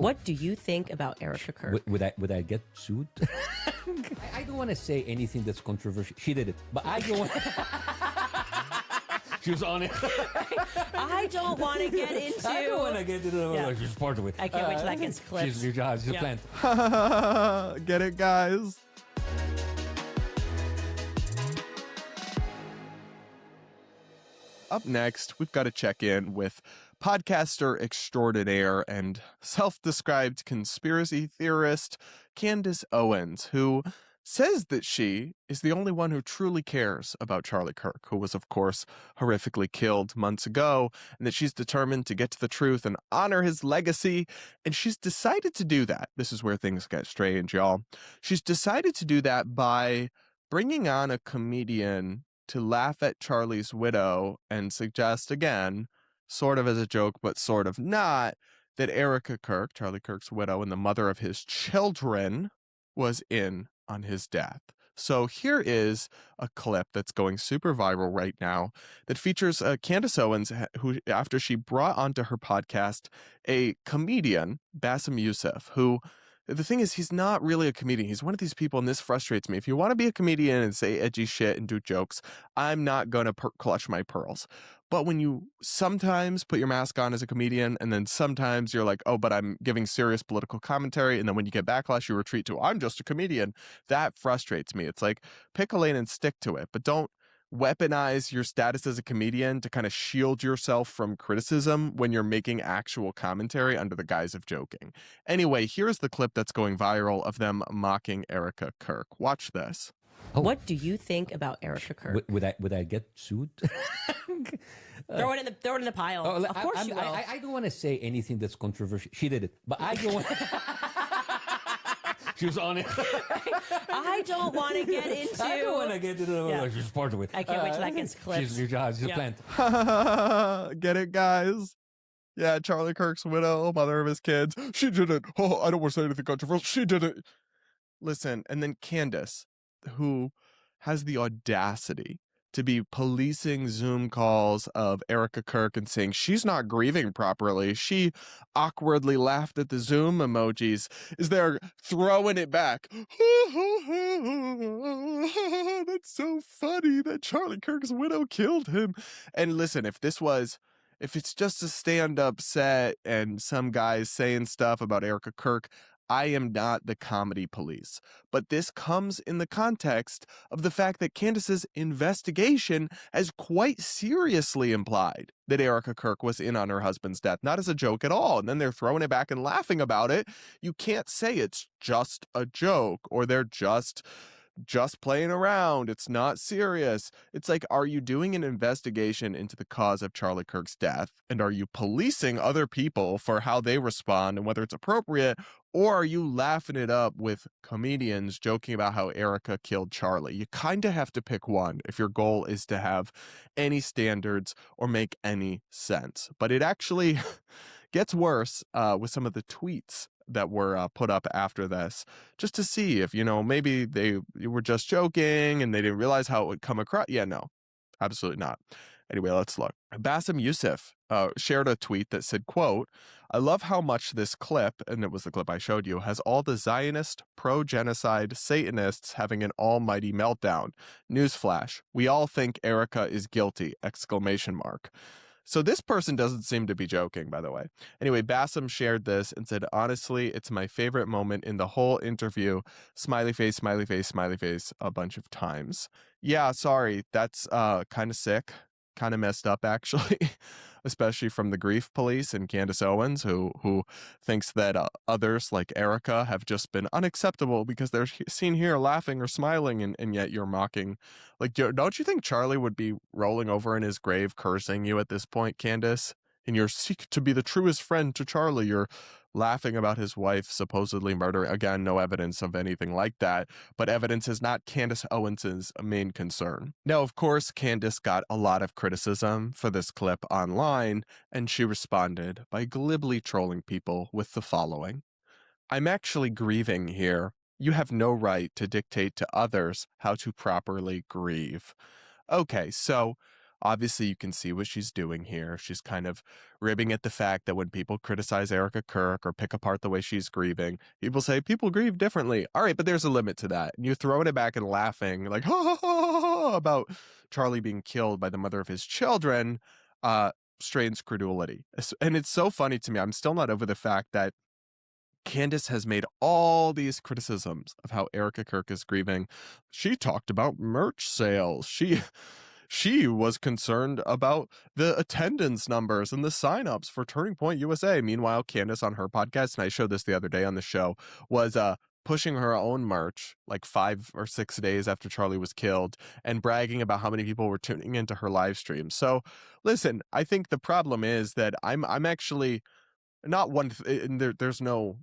What do you think about Erika Kirk? Would I get sued? I don't want to say anything that's controversial. She did it, but I don't want. She was on it. I don't want to get into. I don't want to get into. Yeah. She's part of it. I can't wait till that gets clipped. She's a plant. Get it, guys? Up next, we've got to check in with podcaster extraordinaire and self-described conspiracy theorist Candace Owens, who says that she is the only one who truly cares about Charlie Kirk, who was, of course, horrifically killed months ago, and that she's determined to get to the truth and honor his legacy. And she's decided to do that. This is where things get strange, y'all. She's decided to do that by bringing on a comedian to laugh at Charlie's widow and suggest again, sort of as a joke, but sort of not, that Erika Kirk, Charlie Kirk's widow and the mother of his children, was in on his death. So here is a clip that's going super viral right now that features Candace Owens, who, after she brought onto her podcast a comedian, Bassem Youssef, who, the thing is, he's not really a comedian. He's one of these people, and this frustrates me. If you want to be a comedian and say edgy shit and do jokes, I'm not going to clutch my pearls. But when you sometimes put your mask on as a comedian, and then sometimes you're like, oh, but I'm giving serious political commentary, and then when you get backlash, you retreat to, I'm just a comedian, that frustrates me. It's like, pick a lane and stick to it, but don't weaponize your status as a comedian to kind of shield yourself from criticism when you're making actual commentary under the guise of joking. Anyway, here's the clip that's going viral of them mocking Erika Kirk. Watch this. Oh. What do you think about Erika Kirk? Would I get sued? Throw it in the pile. Oh, of course you will. I don't want to say anything that's controversial. She did it, but I don't want. She was on it. I don't want to get into. I don't want to get into. Yeah. She's part of it. I can't wait till that gets clipped. She's a plant. Get it, guys? Yeah, Charlie Kirk's widow, mother of his kids. She did it. Oh, I don't want to say anything controversial. She did it. Listen, and then Candace, who has the audacity to be policing Zoom calls of Erika Kirk and saying she's not grieving properly. She awkwardly laughed at the Zoom emojis, is there throwing it back. That's so funny that Charlie Kirk's widow killed him. And listen, if it's just a stand-up set and some guys saying stuff about Erika Kirk, I am not the comedy police. But this comes in the context of the fact that Candace's investigation has quite seriously implied that Erika Kirk was in on her husband's death, not as a joke at all. And then they're throwing it back and laughing about it. You can't say it's just a joke or they're just playing around. It's not serious. It's like, are you doing an investigation into the cause of Charlie Kirk's death? And are you policing other people for how they respond and whether it's appropriate? Or are you laughing it up with comedians joking about how Erika killed Charlie? You kind of have to pick one if your goal is to have any standards or make any sense. But it actually gets worse with some of the tweets that were put up after this, just to see if, maybe they were just joking and they didn't realize how it would come across. Yeah, no, absolutely not. Anyway, let's look. Bassem Youssef shared a tweet that said, quote, I love how much this clip, and it was the clip I showed you, has all the Zionist, pro-genocide Satanists having an almighty meltdown. Newsflash, we all think Erika is guilty, exclamation mark. So this person doesn't seem to be joking, by the way. Anyway, Bassem shared this and said, honestly, it's my favorite moment in the whole interview. Smiley face, smiley face, smiley face, a bunch of times. Yeah, sorry, that's kind of sick, kind of messed up, actually, especially from the grief police and Candace Owens, who thinks that others like Erika have just been unacceptable because they're seen here laughing or smiling, and yet you're mocking. Like, don't you think Charlie would be rolling over in his grave cursing you at this point, Candace? And you're seek to be the truest friend to Charlie. You're laughing about his wife supposedly murdering. Again, no evidence of anything like that, but evidence is not Candace Owens's main concern. Now, of course, Candace got a lot of criticism for this clip online, and she responded by glibly trolling people with the following. I'm actually grieving here. You have no right to dictate to others how to properly grieve. Okay, so Obviously, you can see what she's doing here. She's kind of ribbing at the fact that when people criticize Erika Kirk or pick apart the way she's grieving, people say people grieve differently. All right, but there's a limit to that. And you're throwing it back and laughing like, ha, ha, ha, ha, ha, about Charlie being killed by the mother of his children, strains credulity. And it's so funny to me. I'm still not over the fact that Candace has made all these criticisms of how Erika Kirk is grieving. She talked about merch sales. She was concerned about the attendance numbers and the signups for Turning Point USA. Meanwhile, Candace on her podcast, and I showed this the other day on the show, was pushing her own merch like 5 or 6 days after Charlie was killed and bragging about how many people were tuning into her live stream. So listen, I think the problem is that I'm actually not one, and there's no,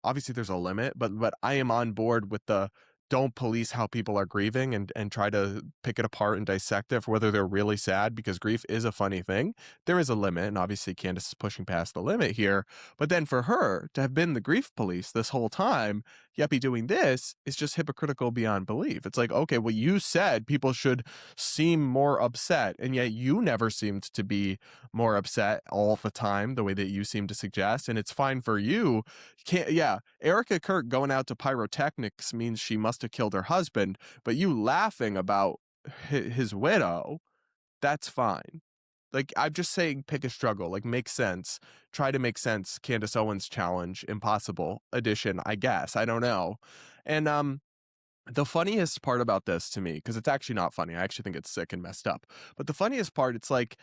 obviously there's a limit, but I am on board with the don't police how people are grieving and try to pick it apart and dissect it for whether they're really sad, because grief is a funny thing. There is a limit, and obviously Candace is pushing past the limit here. But then for her to have been the grief police this whole time, yet be doing this, is just hypocritical beyond belief. It's like, okay, well, you said people should seem more upset, and yet you never seemed to be more upset all the time the way that you seem to suggest, and it's fine for you. Erika Kirk going out to pyrotechnics means she must have killed her husband, but you laughing about his widow, that's fine. Like, I'm just saying, pick a struggle. Like, make sense. Try to make sense. Candace Owens challenge, impossible edition, I guess. I don't know. And the funniest part about this to me, because it's actually not funny, I actually think it's sick and messed up. But the funniest part, it's like,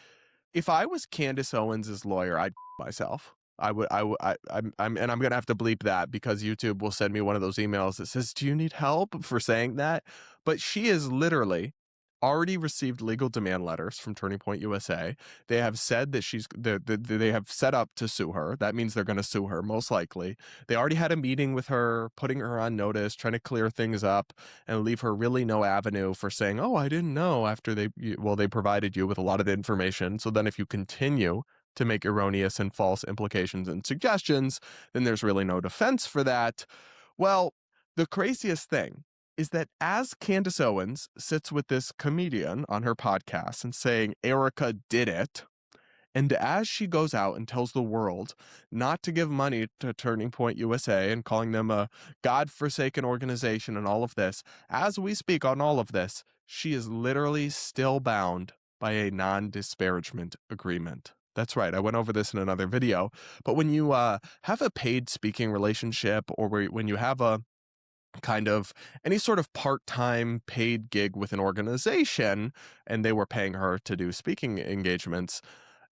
if I was Candace Owens's lawyer, I'd myself. I'm gonna have to bleep that because YouTube will send me one of those emails that says, "Do you need help?" for saying that. But she is literally already received legal demand letters from Turning Point USA. They have said that they have set up to sue her. That means they're going to sue her, most likely. They already had a meeting with her, putting her on notice, trying to clear things up and leave her really no avenue for saying, "Oh, I didn't know," after they provided you with a lot of the information. So then if you continue to make erroneous and false implications and suggestions, then there's really no defense for that. Well, the craziest thing is that as Candace Owens sits with this comedian on her podcast and saying Erika did it, and as she goes out and tells the world not to give money to Turning Point USA and calling them a godforsaken organization and all of this, as we speak on all of this, she is literally still bound by a non-disparagement agreement. That's right. I went over this in another video. But when you have a paid speaking relationship, or when you have a kind of any sort of part-time paid gig with an organization, and they were paying her to do speaking engagements,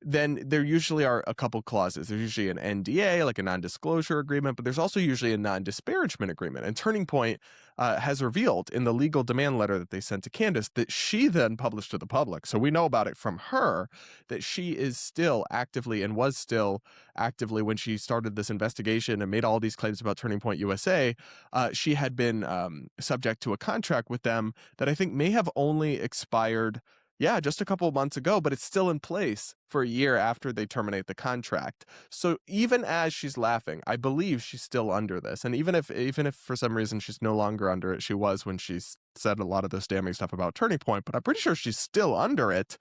then there usually are a couple clauses. There's usually an NDA, like a non-disclosure agreement, but there's also usually a non-disparagement agreement. And Turning Point has revealed in the legal demand letter that they sent to Candace that she then published to the public. So we know about it from her that she is still actively, and was still actively when she started this investigation and made all these claims about Turning Point USA, she had been subject to a contract with them that I think may have only expired just a couple of months ago, but it's still in place for a year after they terminate the contract. So even as she's laughing, I believe she's still under this. And even if for some reason she's no longer under it, she was when she said a lot of this damning stuff about Turning Point, but I'm pretty sure she's still under it.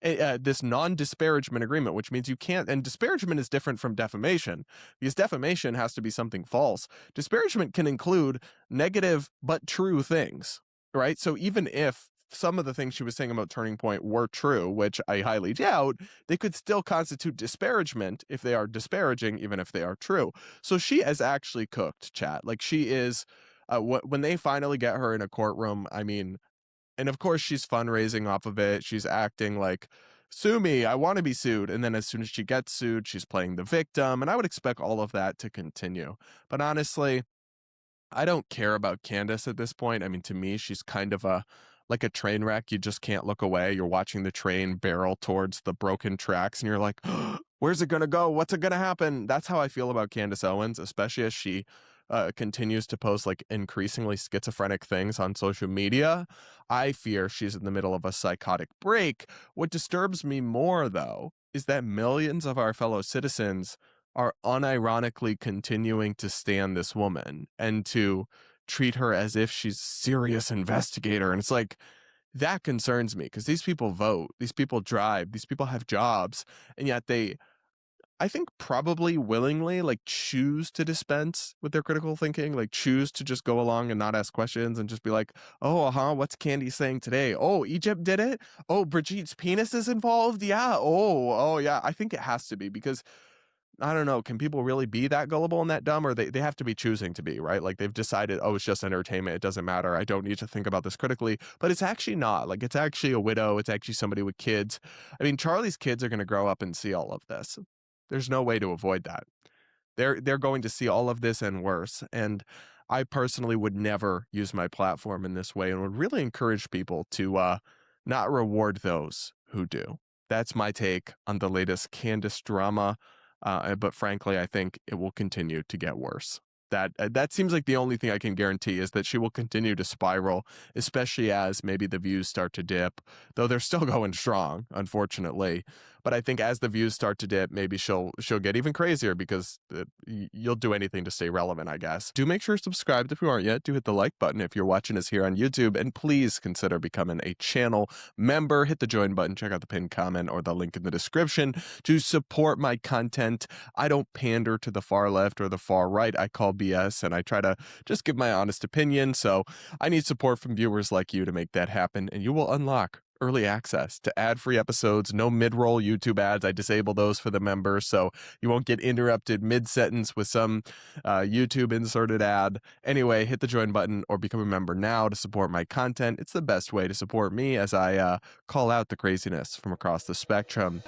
This non-disparagement agreement, which means you can't, and disparagement is different from defamation, because defamation has to be something false. Disparagement can include negative but true things, right? So even if some of the things she was saying about Turning Point were true, which I highly doubt, they could still constitute disparagement if they are disparaging, even if they are true. So she has actually cooked, chat. Like, she is, when they finally get her in a courtroom, I mean, and of course she's fundraising off of it. She's acting like, sue me, I want to be sued. And then as soon as she gets sued, she's playing the victim. And I would expect all of that to continue. But honestly, I don't care about Candace at this point. I mean, to me, she's kind of like a train wreck. You just can't look away. You're watching the train barrel towards the broken tracks and you're like, where's it going to go? What's it going to happen? That's how I feel about Candace Owens, especially as she continues to post like increasingly schizophrenic things on social media. I fear she's in the middle of a psychotic break. What disturbs me more, though, is that millions of our fellow citizens are unironically continuing to stand this woman and to treat her as if she's a serious investigator. And it's like, that concerns me because these people vote, these people drive, these people have jobs, and yet they, I think, probably willingly like choose to dispense with their critical thinking, like choose to just go along and not ask questions and just be like, oh, what's Candy saying today? Oh, Egypt did it? Oh, Brigitte's penis is involved? Yeah. Oh, yeah. I think it has to be because I don't know. Can people really be that gullible and that dumb, or they have to be choosing to be, right? Like they've decided, oh, it's just entertainment. It doesn't matter. I don't need to think about this critically. But it's actually not. Like it's actually a widow. It's actually somebody with kids. I mean, Charlie's kids are going to grow up and see all of this. There's no way to avoid that. They're going to see all of this and worse. And I personally would never use my platform in this way and would really encourage people to not reward those who do. That's my take on the latest Candace drama. But frankly, I think it will continue to get worse. That seems like the only thing I can guarantee is that she will continue to spiral, especially as maybe the views start to dip, though they're still going strong, unfortunately. But I think as the views start to dip, maybe she'll get even crazier because you'll do anything to stay relevant, I guess. Do make sure to subscribe if you aren't yet. Do hit the like button if you're watching us here on YouTube, and please consider becoming a channel member. Hit the join button, check out the pinned comment or the link in the description to support my content. I don't pander to the far left or the far right. I call BS and I try to just give my honest opinion. So I need support from viewers like you to make that happen, and you will unlock early access to ad-free episodes, no mid-roll YouTube ads. I disable those for the members, so you won't get interrupted mid-sentence with some YouTube inserted ad. Anyway, hit the join button or become a member now to support my content. It's the best way to support me as I call out the craziness from across the spectrum.